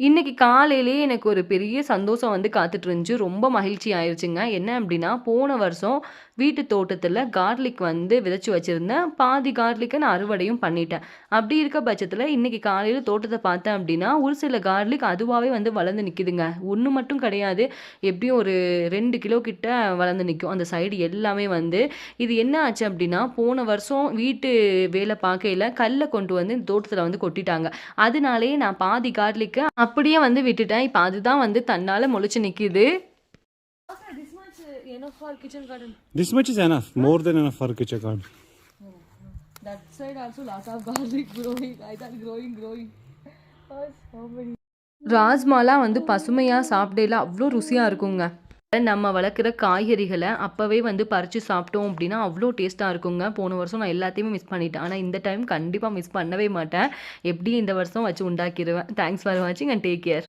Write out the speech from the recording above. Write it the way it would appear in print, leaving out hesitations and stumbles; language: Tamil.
இன்னைக்கு காலையிலேயே எனக்கு ஒரு பெரிய சந்தோஷம் வந்து காத்துட்டு இருந்துச்சு. ரொம்ப மகிழ்ச்சி ஆயிருச்சுங்க. என்ன அப்டின்னா, போன வருஷம் வீட்டு தோட்டத்தில கார்லிக் வந்து விதைச்சு வச்சிருந்தேன். பாதி கார்லிக்க நான் அறுவடையும் பண்ணிட்டேன். அப்டி இருக்க பட்சத்தில இன்னைக்கு காலையில தோட்டத்த பார்த்தேன் அப்டின்னா, ஒரு சில கார்லிக் அதுவாவே வந்து வளர்ந்து நிக்குதுங்க. 1 மட்டும் கிடையாது. எப்படியும் ஒரு 2 கிலோ கிட்ட வளர்ந்து நிக்கும். அந்த சைடு எல்லாமே வந்து. இது என்ன ஆச்சு அப்டின்னா, போன வருஷம் வீட்டு வேல பார்க்கையில கல்ல கொண்டு வந்து இந்த தோட்டத்தில வந்து கொட்டிட்டாங்க. அதனாலேயே நான் பாதி கார்லிக்க அப்படியே வந்து விட்டுட்டேன். இப்ப அதுதான் வந்து தன்னால மொளச்சு நிக்குது. Okay, this much enough for kitchen garden. This much is enough, more than enough for kitchen garden. That side also lot of garlic growing. I thought growing. Oh, so many. ராஜ்மாலாம் வந்து பசுமையா சாப்பிடையில அவ்ளோ ருசியா இருக்குங்க. நம்ம வளர்க்குற காய்கறிகள அப்பவே வந்து பறிச்சு சாப்பிட்டோம் அப்படின்னா, அவ்ளோ டேஸ்ட்டா இருக்குங்க. போன வருஷம் நான் எல்லாத்தையுமே மிஸ் பண்ணிட்டேன். ஆனா இந்த டைம் கண்டிப்பா மிஸ் பண்ணவே மாட்டேன். எப்படியும் இந்த வருஷம் வச்சு உண்டாக்கிருவேன். தேங்க்ஸ் ஃபார் வாட்சிங் அண்ட் டேக் கேர்.